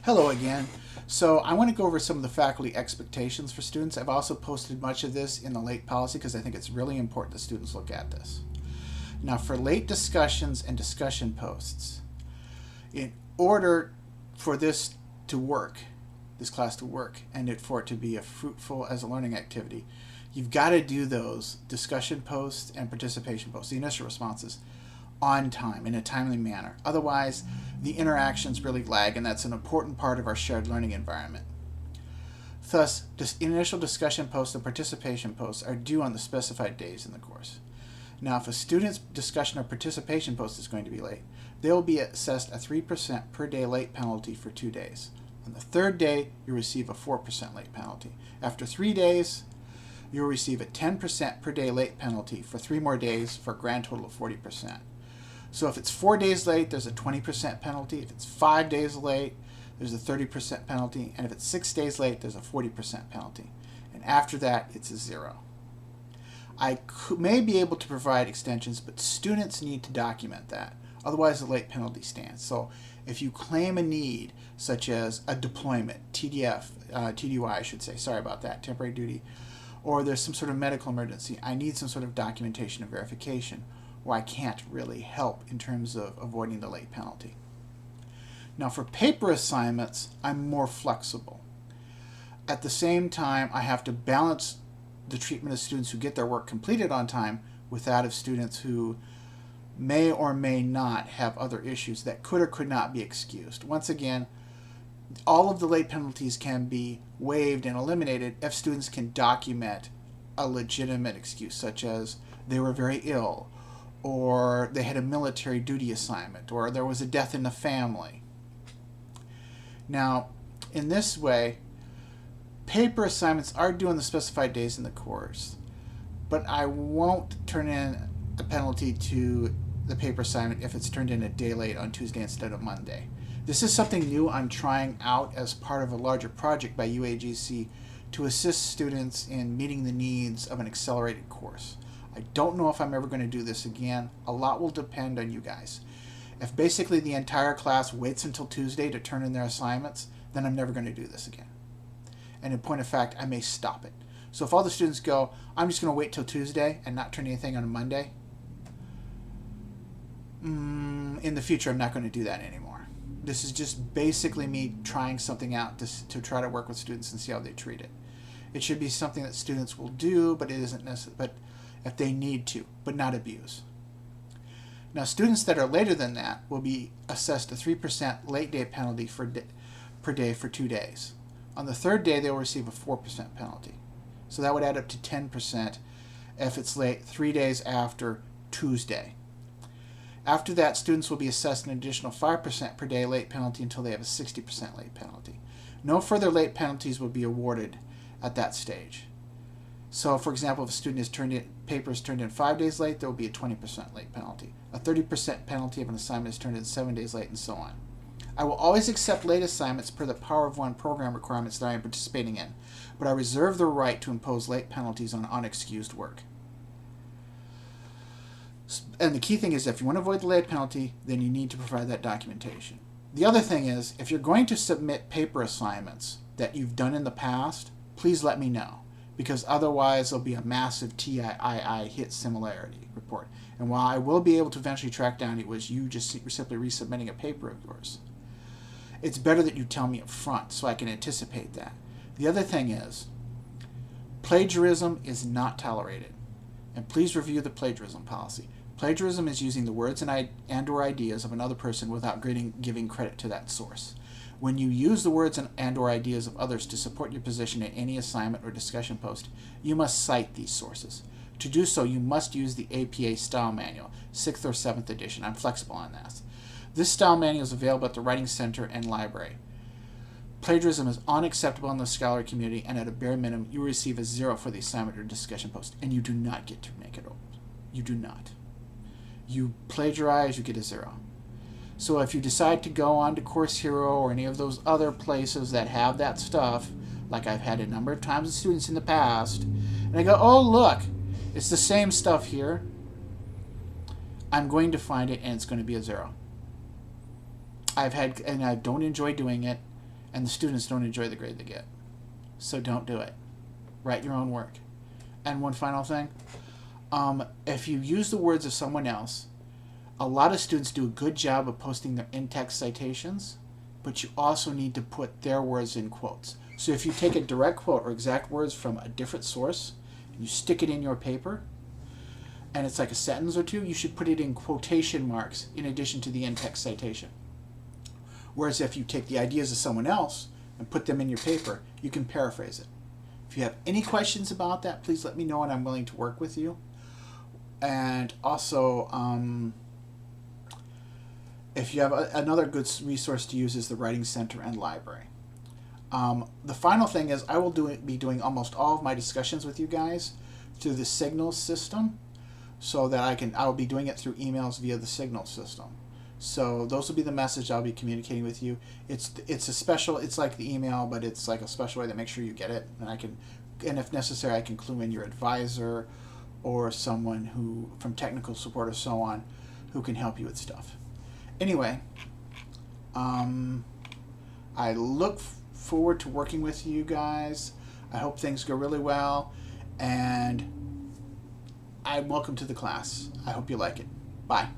Hello again. So I want to go over some of the faculty expectations for students. I've also posted much of this in the late policy because I think it's really important that students look at this. Now for late discussions and discussion posts, in order for this to work, this class to work, and for it to be fruitful as a learning activity, you've got to do those discussion posts and participation posts, the initial responses, on time, in a timely manner. Otherwise, the interactions really lag, and that's an important part of our shared learning environment. Thus, initial discussion posts and participation posts are due on the specified days in the course. Now, if a student's discussion or participation post is going to be late, they will be assessed a 3% per day late penalty for 2 days. On the third day, you receive a 4% late penalty. After 3 days, you'll receive a 10% per day late penalty for 3 more days for a grand total of 40%. So if it's 4 days late, there's a 20% penalty. If it's 5 days late, there's a 30% penalty. And if it's 6 days late, there's a 40% penalty. And after that, it's a 0. I may be able to provide extensions, but students need to document that. Otherwise, the late penalty stands. So if you claim a need, such as a deployment, TDY I should say, sorry about that, temporary duty, or there's some sort of medical emergency, I need some sort of documentation and verification, or I can't really help in terms of avoiding the late penalty. Now for paper assignments, I'm more flexible. At the same time, I have to balance the treatment of students who get their work completed on time with that of students who may or may not have other issues that could or could not be excused. Once again, all of the late penalties can be waived and eliminated if students can document a legitimate excuse, such as they were very ill, or they had a military duty assignment, or there was a death in the family. Now, in this way, paper assignments are due on the specified days in the course, but I won't turn in the penalty to the paper assignment if it's turned in a day late on Tuesday instead of Monday. This is something new I'm trying out as part of a larger project by UAGC to assist students in meeting the needs of an accelerated course. I don't know if I'm ever going to do this again. A lot will depend on you guys. If basically the entire class waits until Tuesday to turn in their assignments, then I'm never going to do this again. And in point of fact, I may stop it. So if all the students go, I'm just going to wait till Tuesday and not turn anything on a Monday, in the future I'm not going to do that anymore. This is just basically me trying something out to try to work with students and see how they treat it. It should be something that students will do, but it isn't necessary. But if they need to, but not abuse. Now, students that are later than that will be assessed a 3% late day penalty per day for 2 days. On the third day, they will receive a 4% penalty. So that would add up to 10% if it's late 3 days after Tuesday. After that, students will be assessed an additional 5% per day late penalty until they have a 60% late penalty. No further late penalties will be awarded at that stage. So, for example, if a student paper is turned in 5 days late, there will be a 20% late penalty. A 30% penalty if an assignment is turned in 7 days late, and so on. I will always accept late assignments per the Power of One program requirements that I am participating in, but I reserve the right to impose late penalties on unexcused work. And the key thing is, if you want to avoid the late penalty, then you need to provide that documentation. The other thing is, if you're going to submit paper assignments that you've done in the past, please let me know, because otherwise there'll be a massive TII hit similarity report. And while I will be able to eventually track down it was you just simply resubmitting a paper of yours, it's better that you tell me up front so I can anticipate that. The other thing is, plagiarism is not tolerated. And please review the plagiarism policy. Plagiarism is using the words and or ideas of another person without giving credit to that source. When you use the words and or ideas of others to support your position in any assignment or discussion post, you must cite these sources. To do so, you must use the APA Style Manual, 6th or 7th edition. I'm flexible on this. This style manual is available at the Writing Center and Library. Plagiarism is unacceptable in the scholarly community, and at a bare minimum, you will receive a 0 for the assignment or discussion post, and you do not get to make it old. You do not. You plagiarize, you get a 0. So if you decide to go on to Course Hero or any of those other places that have that stuff, like I've had a number of times with students in the past, and I go, oh look, it's the same stuff here, I'm going to find it and it's going to be a 0. And I don't enjoy doing it. and the students don't enjoy the grade they get. So don't do it. Write your own work. And one final thing, if you use the words of someone else, a lot of students do a good job of posting their in-text citations, but you also need to put their words in quotes. So if you take a direct quote or exact words from a different source, and you stick it in your paper, and it's like a sentence or two, you should put it in quotation marks in addition to the in-text citation. Whereas if you take the ideas of someone else and put them in your paper, you can paraphrase it. If you have any questions about that, please let me know, and I'm willing to work with you. And also, if you have another good resource to use is the Writing Center and Library. The final thing is I will be doing almost all of my discussions with you guys through the Signal system, so that I'll be doing it through emails via the Signal system. So those will be the message I'll be communicating with you. It's a special, it's like the email, but it's like a special way to make sure you get it. And if necessary, I can clue in your advisor or someone who from technical support or so on who can help you with stuff. Anyway, I look forward to working with you guys. I hope things go really well, and welcome to the class. I hope you like it. Bye.